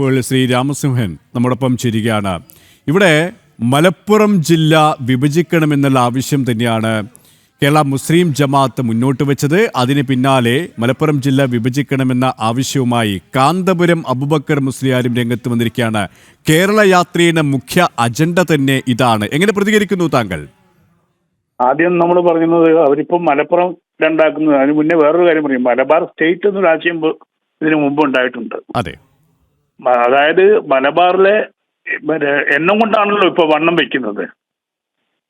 ഇപ്പോൾ ശ്രീ രാമസിംഹൻ നമ്മോടൊപ്പം ചേരുകയാണ്. ഇവിടെ മലപ്പുറം ജില്ല വിഭജിക്കണമെന്നുള്ള ആവശ്യം തന്നെയാണ് കേരള മുസ്ലിം ജമാഅത്ത് മുന്നോട്ട് വെച്ചത്. അതിന് പിന്നാലെ മലപ്പുറം ജില്ല വിഭജിക്കണമെന്ന ആവശ്യവുമായി കാന്തപുരം അബൂബക്കർ മുസ്ലിയാരും രംഗത്ത് വന്നിരിക്കുകയാണ്. കേരള യാത്രയുടെ മുഖ്യ അജണ്ട തന്നെ ഇതാണ്. എങ്ങനെ പ്രതികരിക്കുന്നു താങ്കൾ? ആദ്യം നമ്മൾ പറയുന്നത് അവരിപ്പം മലപ്പുറം രണ്ടാക്കുന്നത്. അതിന് മുന്നേ വേറൊരു കാര്യം പറയും. മലബാർ സ്റ്റേറ്റ് എന്നൊരു ആശയം ഇതിനു മുമ്പ് ഉണ്ടായിട്ടുണ്ട്. അതെ, അതായത് മലബാറിലെ എണ്ണം കൊണ്ടാണല്ലോ ഇപ്പൊ വണ്ണം വെക്കുന്നത്.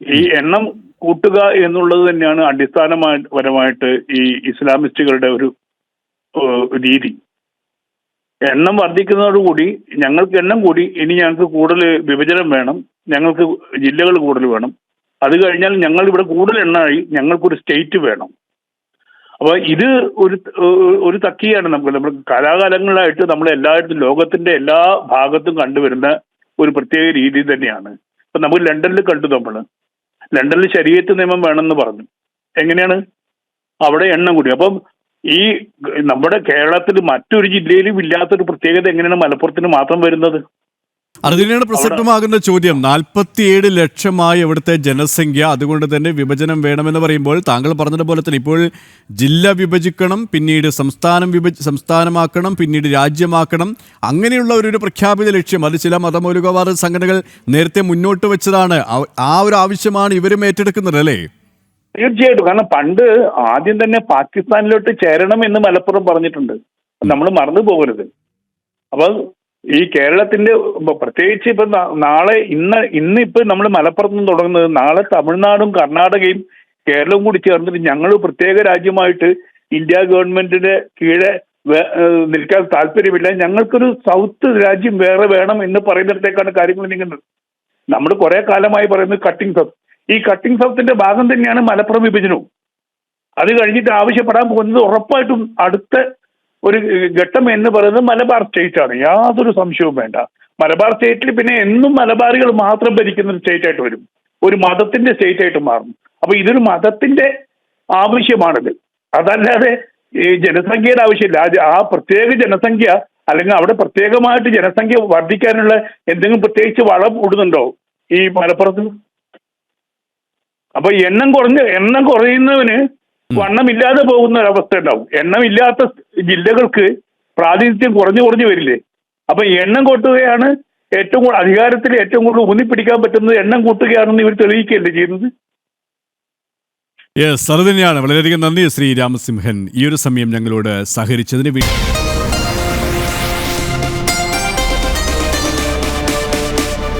ഈ എണ്ണം കൂട്ടുക എന്നുള്ളത് തന്നെയാണ് അടിസ്ഥാനപരമായിട്ട് ഈ ഇസ്ലാമിസ്റ്റുകളുടെ ഒരു രീതി. എണ്ണം വർദ്ധിക്കുന്നതോടുകൂടി ഞങ്ങൾക്ക് എണ്ണം കൂടി, ഇനി ഞങ്ങൾക്ക് കൂടുതൽ വിഭജനം വേണം, ഞങ്ങൾക്ക് ജില്ലകൾ കൂടുതൽ വേണം, അത് കഴിഞ്ഞാൽ ഞങ്ങൾ ഇവിടെ കൂടുതൽ എണ്ണമായി, ഞങ്ങൾക്കൊരു സ്റ്റേറ്റ് വേണം. അപ്പോൾ ഇത് ഒരു തക്കിയാണ് നമ്മൾ കാലാകാലങ്ങളായിട്ട് നമ്മൾ എല്ലായിടത്തും ലോകത്തിന്റെ എല്ലാ ഭാഗത്തും കണ്ടുവരുന്ന ഒരു പ്രത്യേക രീതി തന്നെയാണ്. ഇപ്പം നമുക്ക് ലണ്ടനിൽ കണ്ടു. ലണ്ടനിൽ ശരീഅത്ത് നിയമം വേണമെന്ന് പറഞ്ഞു. എങ്ങനെയാണ് അവിടെ എണ്ണം കൂടി. അപ്പം ഈ നമ്മുടെ കേരളത്തിൽ മറ്റൊരു ജില്ലയിലും ഇല്ലാത്തൊരു പ്രത്യേകത എങ്ങനെയാണ് മലപ്പുറത്തിന് മാത്രം വരുന്നത്? അതിനാണ് പ്രസക്തമാകുന്ന ചോദ്യം. 47 ലക്ഷമായി ഇവിടുത്തെ ജനസംഖ്യ. അതുകൊണ്ട് തന്നെ വിഭജനം വേണമെന്ന് പറയുമ്പോൾ താങ്കൾ പറഞ്ഞതുപോലെ തന്നെ ഇപ്പോൾ ജില്ല വിഭജിക്കണം, പിന്നീട് സംസ്ഥാനമാക്കണം, പിന്നീട് രാജ്യമാക്കണം. അങ്ങനെയുള്ള ഒരു പ്രഖ്യാപിത ലക്ഷ്യം അത് ചില മതമൗലികവാദ സംഘടനകൾ നേരത്തെ മുന്നോട്ട് വെച്ചതാണ്. ആ ഒരു ആവശ്യമാണ് ഇവരും ഏറ്റെടുക്കുന്നത്, അല്ലേ? തീർച്ചയായിട്ടും. കാരണം പണ്ട് ആദ്യം തന്നെ പാകിസ്ഥാനിലോട്ട് ചേരണം എന്ന് മലപ്പുറം പറഞ്ഞിട്ടുണ്ട്. നമ്മൾ മറന്നു പോകരുത്. അപ്പൊ ഈ കേരളത്തിന്റെ പ്രത്യേകിച്ച് ഇപ്പൊ നാളെ ഇന്നിപ്പോ നമ്മൾ മലപ്പുറത്ത് നിന്ന് തുടങ്ങുന്നത്, നാളെ തമിഴ്നാടും കർണാടകയും കേരളവും കൂടി ചേർന്നിട്ട് ഞങ്ങൾ പ്രത്യേക രാജ്യമായിട്ട് ഇന്ത്യ ഗവൺമെന്റിന്റെ കീഴെ നിൽക്കാൻ താല്പര്യമില്ല, ഞങ്ങൾക്കൊരു സൗത്ത് രാജ്യം വേറെ വേണം എന്ന് പറയുന്നിടത്തേക്കാണ് കാര്യങ്ങൾ നീങ്ങുന്നത്. നമ്മൾ കുറെ കാലമായി പറയുന്നത് കട്ടിംഗ് സൗത്ത്. ഈ കട്ടിംഗ് സൗത്തിന്റെ ഭാഗം തന്നെയാണ് മലപ്പുറം വിഭജനവും. അത് കഴിഞ്ഞിട്ട് ആവശ്യപ്പെടാൻ പോകുന്നത് ഉറപ്പായിട്ടും അടുത്ത ഒരു ഘട്ടം എന്ന് പറയുന്നത് മലബാർ സ്റ്റേറ്റ് ആണ്. യാതൊരു സംശയവും വേണ്ട. മലബാർ സ്റ്റേറ്റിൽ പിന്നെ എന്നും മലബാറികൾ മാത്രം ഭരിക്കുന്ന ഒരു സ്റ്റേറ്റ് ആയിട്ട് വരും, ഒരു മതത്തിന്റെ സ്റ്റേറ്റ് ആയിട്ട് മാറും. അപ്പൊ ഇതൊരു മതത്തിന്റെ ആവശ്യമാണിത്, അതല്ലാതെ ഈ ജനസംഖ്യയുടെ ആവശ്യമില്ല. ആ പ്രത്യേക ജനസംഖ്യ അല്ലെങ്കിൽ അവിടെ പ്രത്യേകമായിട്ട് ജനസംഖ്യ വർദ്ധിക്കാനുള്ള എന്തെങ്കിലും പ്രത്യേകിച്ച് വളം കൂടുന്നുണ്ടോ ഈ മലപ്പുറത്ത്? അപ്പൊ എണ്ണം കുറയുന്നവന് വണ്ണമില്ലാതെ പോകുന്ന ഒരവസ്ഥ ഉണ്ടാവും. എണ്ണമില്ലാത്ത ജില്ലകൾക്ക് പ്രാതിനിധ്യം കുറഞ്ഞു വരില്ലേ? അപ്പൊ എണ്ണം കൂട്ടുകയാണ് ഏറ്റവും കൂടുതൽ അധികാരത്തിൽ ഏറ്റവും കൂടുതൽ ഊന്നിപ്പിടിക്കാൻ പറ്റുന്നത്. എണ്ണം കൂട്ടുകയാണെന്ന് ഇവർ തെളിയിക്കുകയല്ലേ ചെയ്യുന്നത്? അത് തന്നെയാണ്. വളരെയധികം നന്ദി ശ്രീ രാമസിംഹൻ, ഈ ഒരു സമയം ഞങ്ങളോട് സഹകരിച്ചതിന് വേണ്ടി.